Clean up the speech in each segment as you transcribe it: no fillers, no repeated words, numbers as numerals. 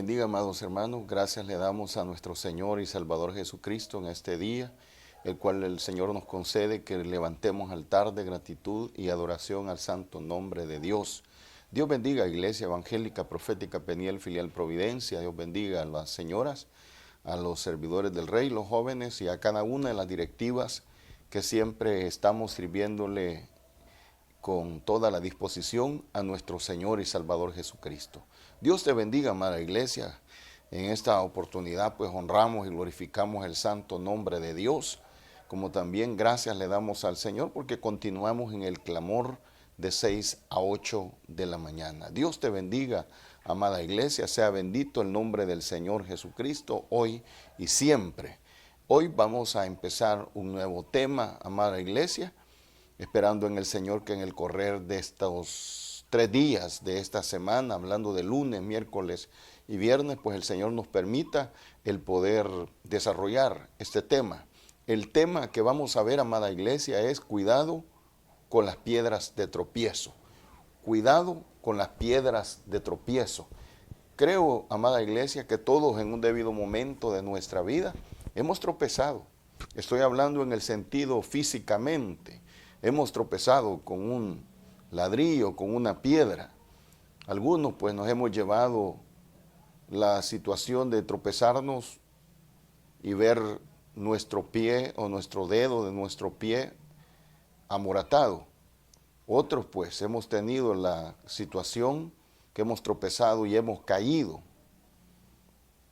bendiga, amados hermanos. Gracias le damos a nuestro Señor y Salvador Jesucristo en este día, el cual el Señor nos concede que levantemos altar de gratitud y adoración al santo nombre de Dios. Dios bendiga a Iglesia Evangélica Profética Peniel Filial Providencia. Dios bendiga a las señoras, a los servidores del Rey, los jóvenes y a cada una de las directivas que siempre estamos sirviéndole con toda la disposición a nuestro Señor y Salvador Jesucristo. Dios te bendiga, amada Iglesia. En esta oportunidad pues honramos y glorificamos el santo nombre de Dios, como también gracias le damos al Señor porque continuamos en el clamor de 6 a 8 de la mañana. Dios te bendiga, amada Iglesia, sea bendito el nombre del Señor Jesucristo hoy y siempre. Hoy vamos a empezar un nuevo tema, amada Iglesia, esperando en el Señor que en el correr de estos 3 días de esta semana, hablando de lunes, miércoles y viernes, pues el Señor nos permita el poder desarrollar este tema. El tema que vamos a ver, amada Iglesia, es cuidado con las piedras de tropiezo. Cuidado con las piedras de tropiezo. Creo, amada Iglesia, que todos en un debido momento de nuestra vida hemos tropezado. Estoy hablando en el sentido físicamente. Hemos tropezado con un ladrillo, con una piedra. Algunos pues nos hemos llevado la situación de tropezarnos y ver nuestro pie o nuestro dedo de nuestro pie amoratado. Otros pues hemos tenido la situación que hemos tropezado y hemos caído.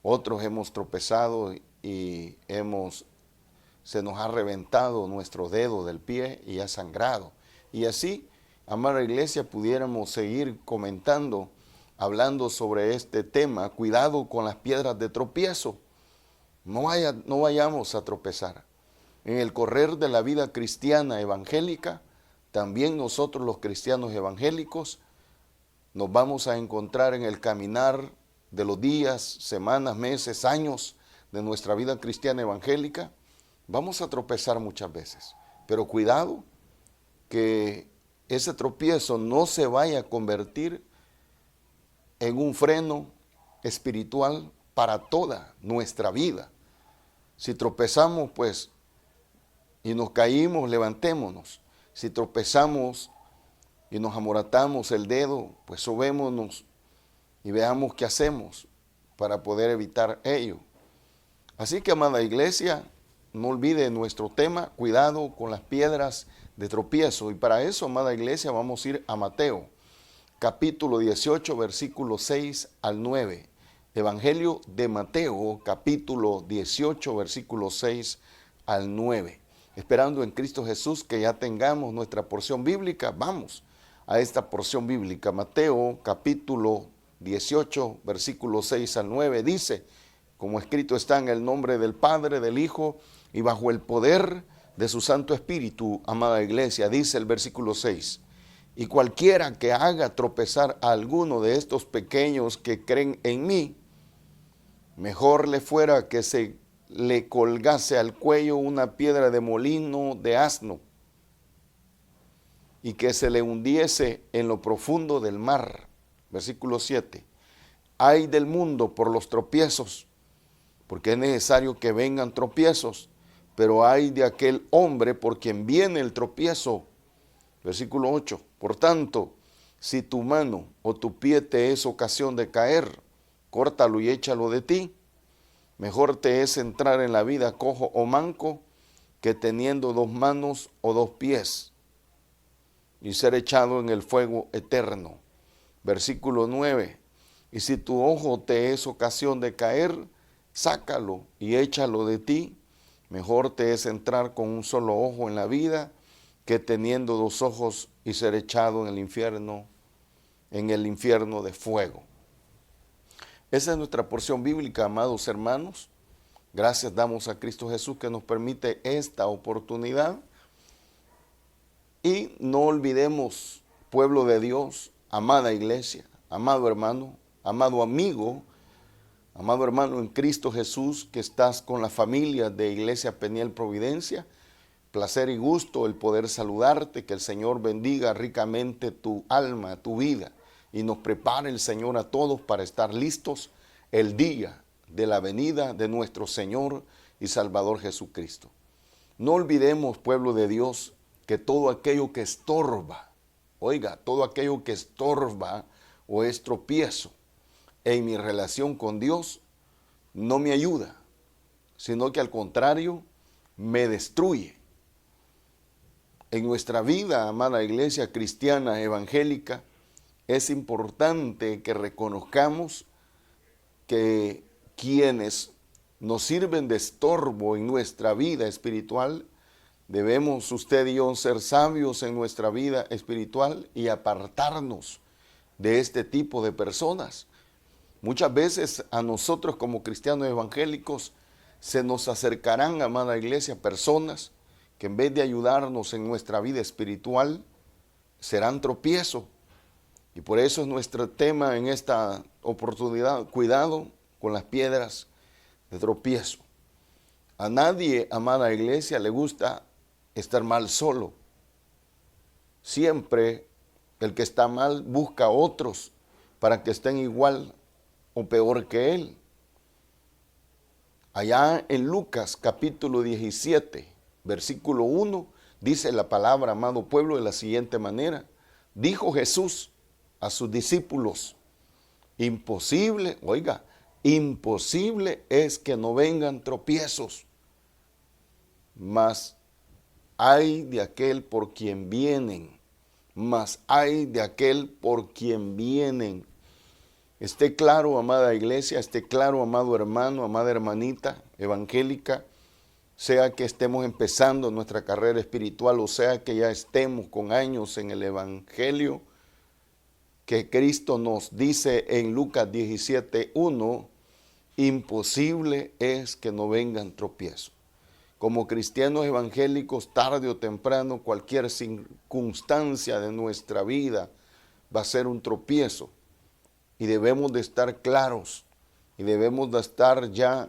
Otros hemos tropezado y se nos ha reventado nuestro dedo del pie y ha sangrado. Y así, amada Iglesia, pudiéramos seguir comentando, hablando sobre este tema, cuidado con las piedras de tropiezo. No vayamos a tropezar. En el correr de la vida cristiana evangélica, también nosotros los cristianos evangélicos nos vamos a encontrar en el caminar de los días, semanas, meses, años de nuestra vida cristiana evangélica. Vamos a tropezar muchas veces, pero cuidado que ese tropiezo no se vaya a convertir en un freno espiritual para toda nuestra vida. Si tropezamos, pues, y nos caímos, levantémonos. Si tropezamos y nos amoratamos el dedo, pues sobémonos y veamos qué hacemos para poder evitar ello. Así que, amada Iglesia, no olvide nuestro tema, cuidado con las piedras de tropiezo. Y para eso, amada Iglesia, vamos a ir a Mateo, capítulo 18, versículos 6 al 9. Evangelio de Mateo, capítulo 18, versículos 6 al 9. Esperando en Cristo Jesús que ya tengamos nuestra porción bíblica, vamos a esta porción bíblica. Mateo, capítulo 18, versículos 6 al 9, dice: como escrito está en el nombre del Padre, del Hijo y bajo el poder de su Santo Espíritu, amada Iglesia, dice el versículo 6, y cualquiera que haga tropezar a alguno de estos pequeños que creen en mí, mejor le fuera que se le colgase al cuello una piedra de molino de asno y que se le hundiese en lo profundo del mar. Versículo 7, ay del mundo por los tropiezos, porque es necesario que vengan tropiezos, pero hay de aquel hombre por quien viene el tropiezo. Versículo 8, por tanto, si tu mano o tu pie te es ocasión de caer, córtalo y échalo de ti. Mejor te es entrar en la vida cojo o manco que teniendo 2 manos o 2 pies y ser echado en el fuego eterno. Versículo 9, y si tu ojo te es ocasión de caer, sácalo y échalo de ti. Mejor te es entrar con un solo ojo en la vida que teniendo 2 ojos y ser echado en el infierno de fuego. Esa es nuestra porción bíblica, amados hermanos. Gracias damos a Cristo Jesús que nos permite esta oportunidad. Y no olvidemos, pueblo de Dios, amada Iglesia, amado hermano, amado amigo, amado hermano en Cristo Jesús, que estás con la familia de Iglesia Peniel Providencia, placer y gusto el poder saludarte, que el Señor bendiga ricamente tu alma, tu vida, y nos prepare el Señor a todos para estar listos el día de la venida de nuestro Señor y Salvador Jesucristo. No olvidemos, pueblo de Dios, que todo aquello que estorba, oiga, todo aquello que estorba o es tropiezo en mi relación con Dios, no me ayuda, sino que al contrario, me destruye. En nuestra vida, amada iglesia cristiana evangélica, es importante que reconozcamos que quienes nos sirven de estorbo en nuestra vida espiritual, debemos usted y yo ser sabios en nuestra vida espiritual y apartarnos de este tipo de personas. Muchas veces a nosotros como cristianos evangélicos se nos acercarán, amada iglesia, personas que en vez de ayudarnos en nuestra vida espiritual, serán tropiezo. Y por eso es nuestro tema en esta oportunidad, cuidado con las piedras de tropiezo. A nadie, amada iglesia, le gusta estar mal solo. Siempre el que está mal busca a otros para que estén igual o peor que él. Allá en Lucas capítulo 17, versículo 1, dice la palabra, amado pueblo, de la siguiente manera. Dijo Jesús a sus discípulos, imposible, oiga, imposible es que no vengan tropiezos, mas hay de aquel por quien vienen, mas hay de aquel por quien vienen. Esté claro, amada iglesia, esté claro, amado hermano, amada hermanita evangélica, sea que estemos empezando nuestra carrera espiritual o sea que ya estemos con años en el evangelio, que Cristo nos dice en Lucas 17:1, imposible es que no vengan tropiezos. Como cristianos evangélicos, tarde o temprano, cualquier circunstancia de nuestra vida va a ser un tropiezo. Y debemos de estar claros y debemos de estar ya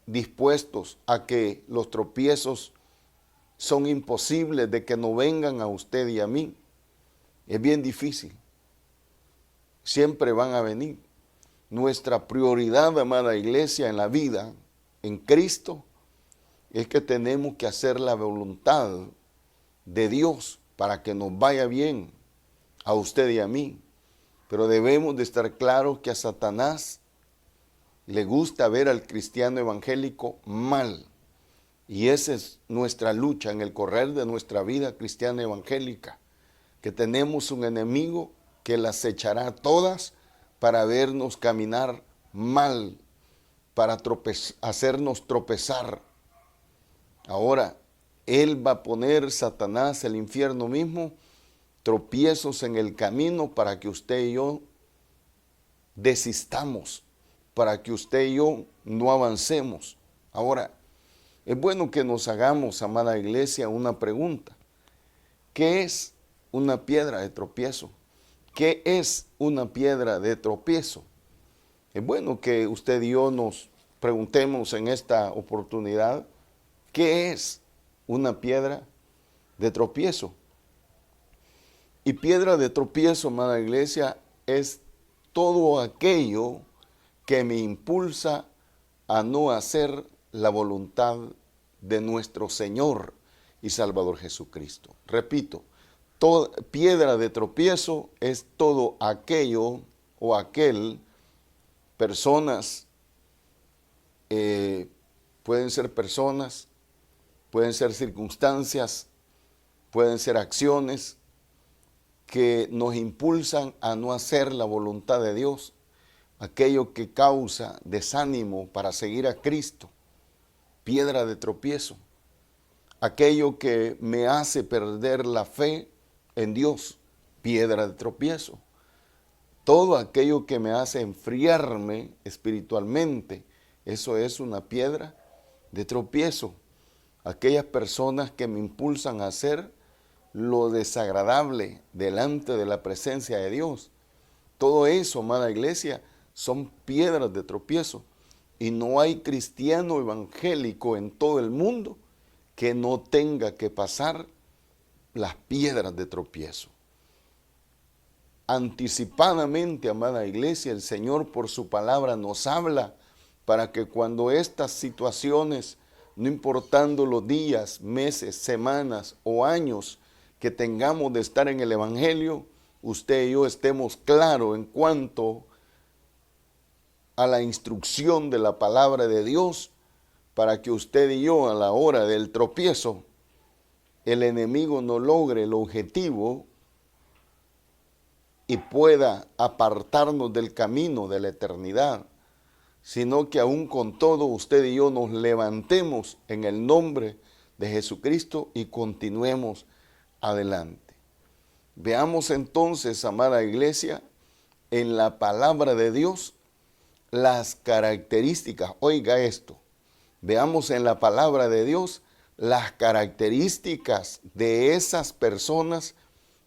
dispuestos a que los tropiezos son imposibles de que no vengan a usted y a mí. Es bien difícil. Siempre van a venir. Nuestra prioridad, amada iglesia, en la vida, en Cristo, es que tenemos que hacer la voluntad de Dios para que nos vaya bien a usted y a mí. Pero debemos de estar claros que a Satanás le gusta ver al cristiano evangélico mal. Y esa es nuestra lucha en el correr de nuestra vida cristiana evangélica, que tenemos un enemigo que las echará todas para vernos caminar mal, para hacernos tropezar. Ahora, él va a poner, Satanás, el infierno mismo, tropiezos en el camino para que usted y yo desistamos, para que usted y yo no avancemos. Ahora, es bueno que nos hagamos, amada iglesia, una pregunta. ¿Qué es una piedra de tropiezo? ¿Qué es una piedra de tropiezo? Es bueno que usted y yo nos preguntemos en esta oportunidad, ¿qué es una piedra de tropiezo? Y piedra de tropiezo, amada iglesia, es todo aquello que me impulsa a no hacer la voluntad de nuestro Señor y Salvador Jesucristo. Repito, piedra de tropiezo es todo aquello o aquel, personas, pueden ser personas, pueden ser circunstancias, pueden ser acciones, que nos impulsan a no hacer la voluntad de Dios, aquello que causa desánimo para seguir a Cristo, piedra de tropiezo, aquello que me hace perder la fe en Dios, piedra de tropiezo, todo aquello que me hace enfriarme espiritualmente, eso es una piedra de tropiezo, aquellas personas que me impulsan a hacer lo desagradable delante de la presencia de Dios. Todo eso, amada iglesia, son piedras de tropiezo. Y no hay cristiano evangélico en todo el mundo que no tenga que pasar las piedras de tropiezo. anticipadamente, amada iglesia, el Señor por su palabra nos habla para que cuando estas situaciones, no importando los días, meses, semanas o años que tengamos de estar en el Evangelio, usted y yo estemos claros en cuanto a la instrucción de la palabra de Dios, para que usted y yo a la hora del tropiezo, el enemigo no logre el objetivo y pueda apartarnos del camino de la eternidad, sino que aún con todo usted y yo nos levantemos en el nombre de Jesucristo y continuemos adelante. Veamos entonces, amada iglesia, en la palabra de Dios las características. Oiga esto, veamos en la palabra de Dios las características de esas personas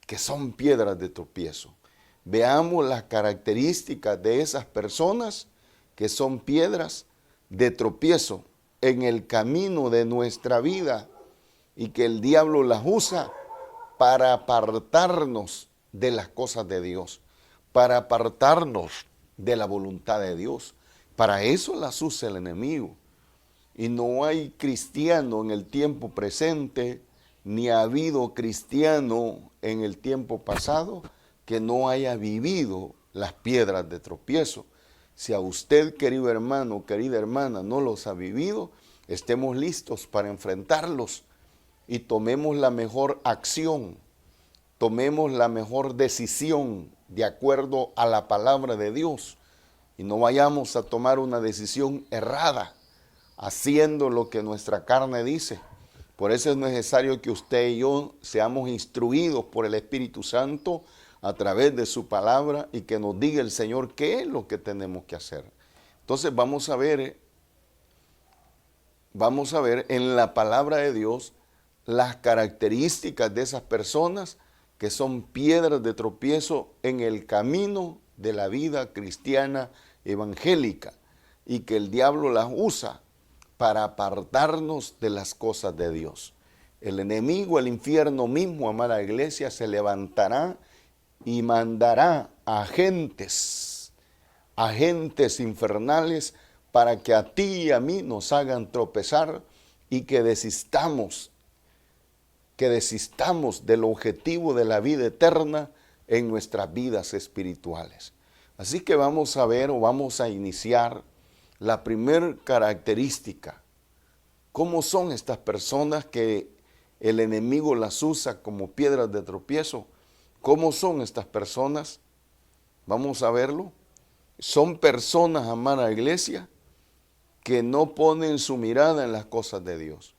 que son piedras de tropiezo. Veamos las características de esas personas que son piedras de tropiezo en el camino de nuestra vida y que el diablo las usa para apartarnos de las cosas de Dios, para apartarnos de la voluntad de Dios. Para eso las usa el enemigo. Y no hay cristiano en el tiempo presente, ni ha habido cristiano en el tiempo pasado que no haya vivido las piedras de tropiezo. Si a usted, querido hermano, querida hermana, no los ha vivido, estemos listos para enfrentarlos y tomemos la mejor acción, tomemos la mejor decisión de acuerdo a la palabra de Dios y no vayamos a tomar una decisión errada, haciendo lo que nuestra carne dice. Por eso es necesario que usted y yo seamos instruidos por el Espíritu Santo a través de su palabra y que nos diga el Señor qué es lo que tenemos que hacer. Entonces vamos a ver en la palabra de Dios las características de esas personas que son piedras de tropiezo en el camino de la vida cristiana evangélica y que el diablo las usa para apartarnos de las cosas de Dios. El enemigo, el infierno mismo, amada iglesia, se levantará y mandará agentes infernales para que a ti y a mí nos hagan tropezar y que desistamos del objetivo de la vida eterna en nuestras vidas espirituales. Así que vamos a ver o vamos a iniciar la primera característica. ¿Cómo son estas personas que el enemigo las usa como piedras de tropiezo? ¿Cómo son estas personas? Vamos a verlo. Son personas, amada iglesia, que no ponen su mirada en las cosas de Dios.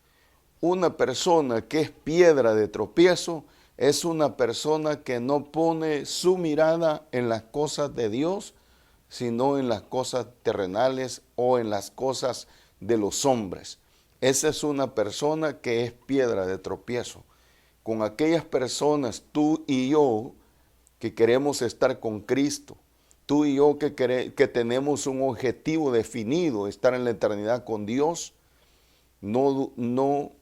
Una persona que es piedra de tropiezo es una persona que no pone su mirada en las cosas de Dios, sino en las cosas terrenales o en las cosas de los hombres. Esa es una persona que es piedra de tropiezo. Con aquellas personas, tú y yo, que queremos estar con Cristo, tú y yo que tenemos un objetivo definido, estar en la eternidad con Dios, no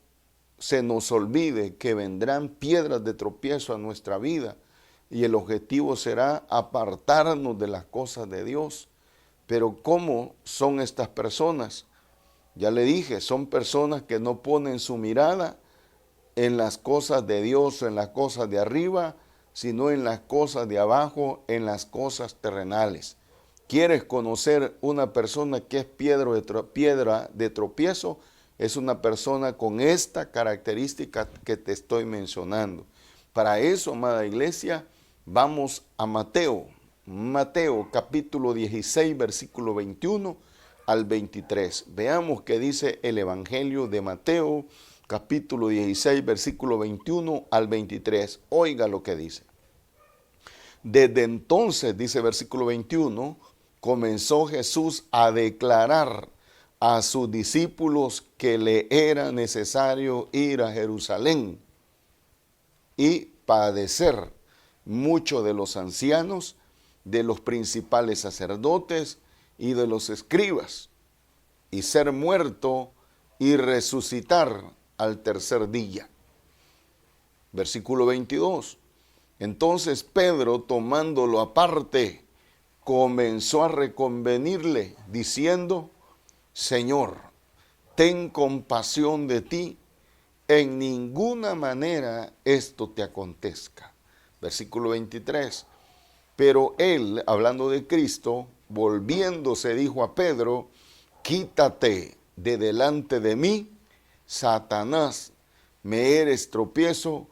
se nos olvide que vendrán piedras de tropiezo a nuestra vida y el objetivo será apartarnos de las cosas de Dios. Pero ¿cómo son estas personas? Ya le dije, son personas que no ponen su mirada en las cosas de Dios o en las cosas de arriba, sino en las cosas de abajo, en las cosas terrenales. ¿Quieres conocer una persona que es piedra de tropiezo? Es una persona con esta característica que te estoy mencionando. Para eso, amada iglesia, vamos a Mateo capítulo 16, versículo 21 al 23. Veamos qué dice el Evangelio de Mateo, capítulo 16, versículo 21 al 23. Oiga lo que dice. Desde entonces, dice versículo 21, comenzó Jesús a declarar a sus discípulos que le era necesario ir a Jerusalén y padecer mucho de los ancianos, de los principales sacerdotes y de los escribas, y ser muerto y resucitar al tercer día. Versículo 22. Entonces Pedro, tomándolo aparte, comenzó a reconvenirle, diciendo: Señor, ten compasión de ti, en ninguna manera esto te acontezca. Versículo 23. Pero él, hablando de Cristo, volviéndose, dijo a Pedro: quítate de delante de mí, Satanás, me eres tropiezo.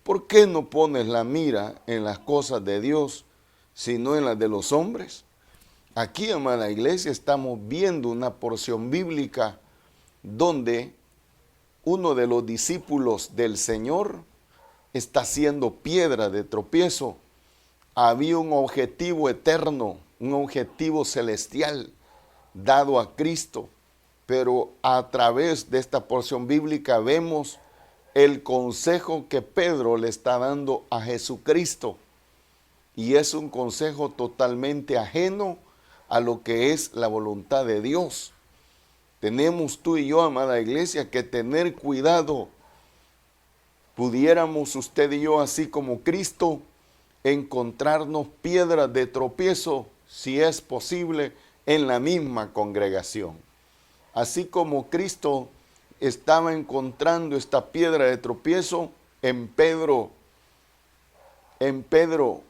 ¿Por qué no pones la mira en las cosas de Dios, sino en las de los hombres? Aquí, amada iglesia, estamos viendo una porción bíblica donde uno de los discípulos del Señor está siendo piedra de tropiezo. Había un objetivo eterno, un objetivo celestial dado a Cristo, pero a través de esta porción bíblica vemos el consejo que Pedro le está dando a Jesucristo, y es un consejo totalmente ajeno a lo que es la voluntad de Dios. Tenemos tú y yo, amada iglesia, que tener cuidado. Pudiéramos usted y yo, así como Cristo, encontrarnos piedras de tropiezo, si es posible, en la misma congregación. Así como Cristo estaba encontrando esta piedra de tropiezo en Pedro,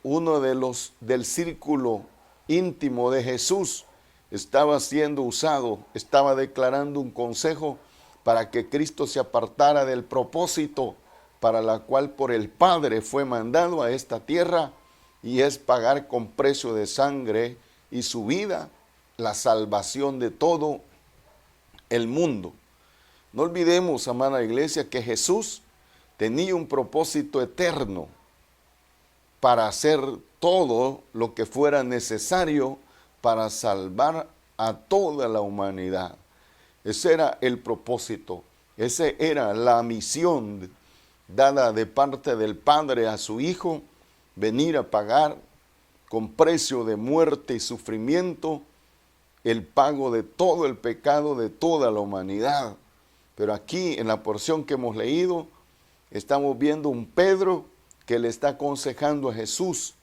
uno de los del círculo íntimo de Jesús, estaba siendo usado, estaba declarando un consejo para que Cristo se apartara del propósito para la cual por el Padre fue mandado a esta tierra, y es pagar con precio de sangre y su vida la salvación de todo el mundo. No olvidemos, amada iglesia, que Jesús tenía un propósito eterno para hacer todo lo que fuera necesario para salvar a toda la humanidad. Ese era el propósito, esa era la misión dada de parte del Padre a su Hijo, venir a pagar con precio de muerte y sufrimiento el pago de todo el pecado de toda la humanidad. Pero aquí, en la porción que hemos leído, estamos viendo un Pedro que le está aconsejando a Jesús,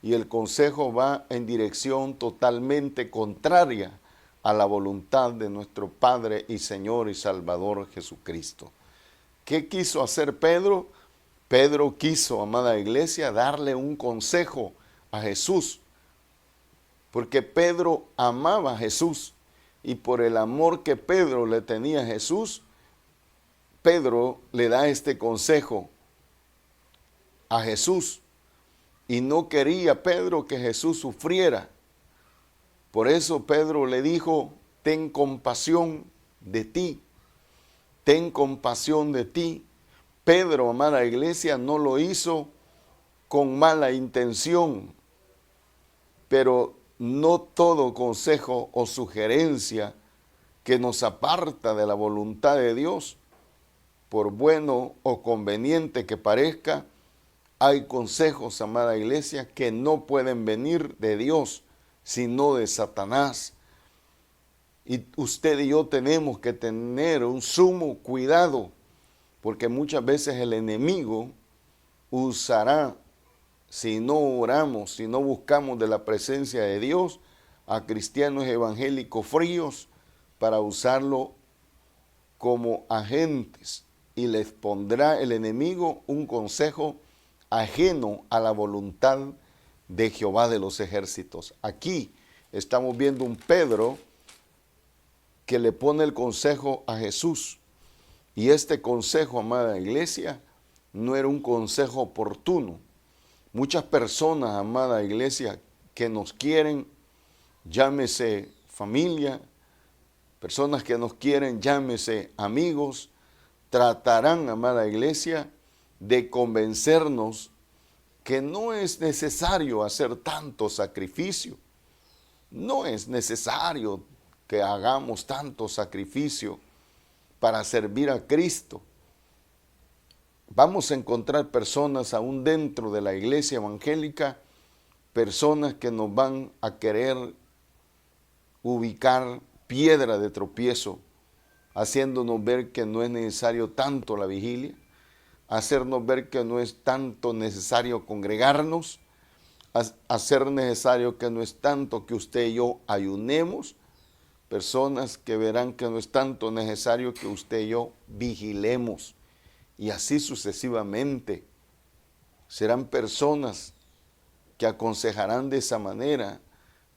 y el consejo va en dirección totalmente contraria a la voluntad de nuestro Padre y Señor y Salvador Jesucristo. ¿Qué quiso hacer Pedro? Pedro quiso, amada iglesia, darle un consejo a Jesús, porque Pedro amaba a Jesús, y por el amor que Pedro le tenía a Jesús, Pedro le da este consejo a Jesús, y no quería Pedro que Jesús sufriera. Por eso Pedro le dijo: ten compasión de ti, ten compasión de ti. Pedro, amada iglesia, no lo hizo con mala intención, pero no todo consejo o sugerencia que nos aparta de la voluntad de Dios, por bueno o conveniente que parezca, hay consejos, amada iglesia, que no pueden venir de Dios, sino de Satanás. Y usted y yo tenemos que tener un sumo cuidado, porque muchas veces el enemigo usará, si no oramos, si no buscamos de la presencia de Dios, a cristianos evangélicos fríos para usarlo como agentes, y les pondrá el enemigo un consejo ajeno a la voluntad de Jehová de los ejércitos. Aquí estamos viendo un Pedro que le pone el consejo a Jesús, y este consejo, amada iglesia, no era un consejo oportuno. Muchas personas, amada iglesia, que nos quieren, llámese familia, personas que nos quieren, llámese amigos, tratarán, amada iglesia, de convencernos que no es necesario hacer tanto sacrificio. No es necesario que hagamos tanto sacrificio para servir a Cristo. Vamos a encontrar personas aún dentro de la iglesia evangélica, personas que nos van a querer ubicar piedra de tropiezo, haciéndonos ver que no es necesario tanto la vigilia, hacernos ver que no es tanto necesario congregarnos, hacer necesario que no es tanto que usted y yo ayunemos, personas que verán que no es tanto necesario que usted y yo vigilemos, y así sucesivamente. Serán personas que aconsejarán de esa manera,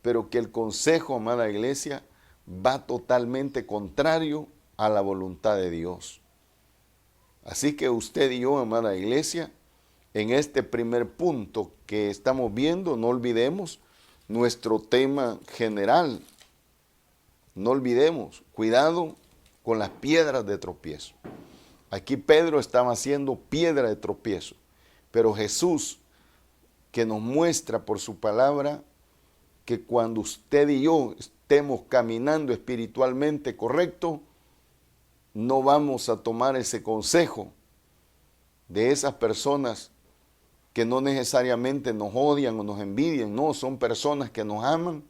pero que el consejo, amada iglesia, va totalmente contrario a la voluntad de Dios. Así que usted y yo, amada iglesia, en este primer punto que estamos viendo, no olvidemos nuestro tema general. No olvidemos, cuidado con las piedras de tropiezo. Aquí Pedro estaba haciendo piedra de tropiezo, pero Jesús, que nos muestra por su palabra que cuando usted y yo estemos caminando espiritualmente correcto, no vamos a tomar ese consejo de esas personas que no necesariamente nos odian o nos envidian, no, son personas que nos aman,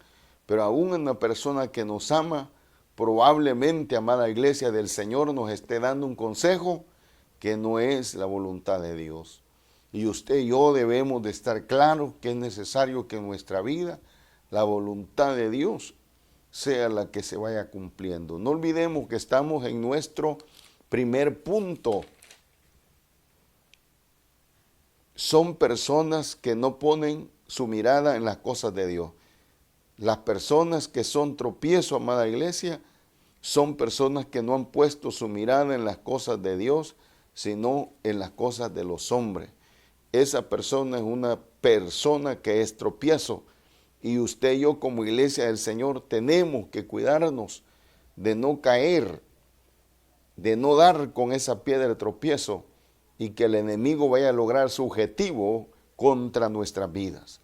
pero aún una persona que nos ama, probablemente, amada iglesia del Señor, nos esté dando un consejo que no es la voluntad de Dios. Y usted y yo debemos de estar claros que es necesario que en nuestra vida la voluntad de Dios sea la que se vaya cumpliendo. No olvidemos que estamos en nuestro primer punto. Son personas que no ponen su mirada en las cosas de Dios. Las personas que son tropiezo, amada iglesia, son personas que no han puesto su mirada en las cosas de Dios, sino en las cosas de los hombres. Esa persona es una persona que es tropiezo. Y usted y yo como iglesia del Señor tenemos que cuidarnos de no caer, de no dar con esa piedra de tropiezo y que el enemigo vaya a lograr su objetivo contra nuestras vidas.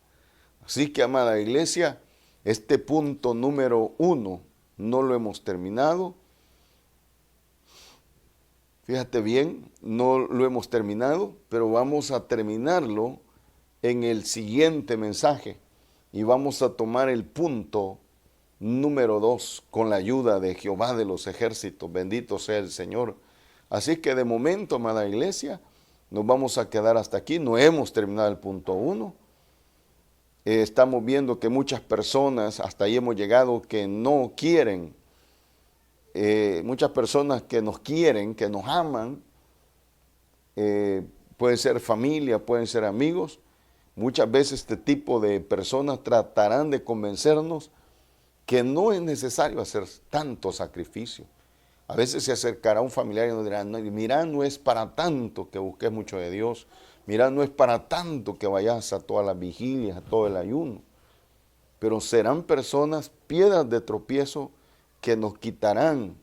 Así que, amada iglesia, este punto número 1 no lo hemos terminado. Fíjate bien, no lo hemos terminado, pero vamos a terminarlo en el siguiente mensaje. Y vamos a tomar el punto número 2 con la ayuda de Jehová de los ejércitos. Bendito sea el Señor. Así que de momento, amada iglesia, nos vamos a quedar hasta aquí. No hemos terminado el punto 1. Estamos viendo que muchas personas, hasta ahí hemos llegado, que no quieren. Muchas personas que nos quieren, que nos aman, pueden ser familia, pueden ser amigos. Muchas veces este tipo de personas tratarán de convencernos que no es necesario hacer tanto sacrificio. A veces se acercará un familiar y nos dirá, no, mira, no es para tanto que busques mucho de Dios. Mira, no es para tanto que vayas a todas las vigilias, a todo el ayuno. Pero serán personas, piedras de tropiezo, que nos quitarán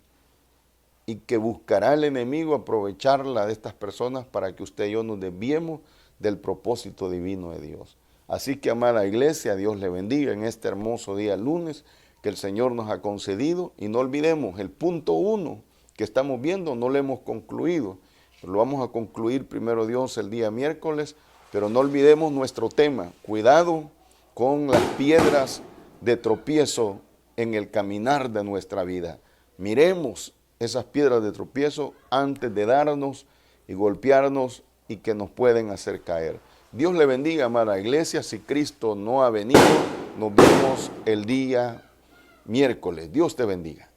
y que buscará el enemigo aprovecharla de estas personas para que usted y yo nos desviemos del propósito divino de Dios. Así que, amada iglesia, Dios le bendiga en este hermoso día lunes que el Señor nos ha concedido. Y no olvidemos, el punto 1 que estamos viendo no lo hemos concluido. Lo vamos a concluir primero Dios el día miércoles, pero no olvidemos nuestro tema. Cuidado con las piedras de tropiezo en el caminar de nuestra vida. Miremos esas piedras de tropiezo antes de darnos y golpearnos y que nos pueden hacer caer. Dios le bendiga, amada iglesia. Si Cristo no ha venido, nos vemos el día miércoles. Dios te bendiga.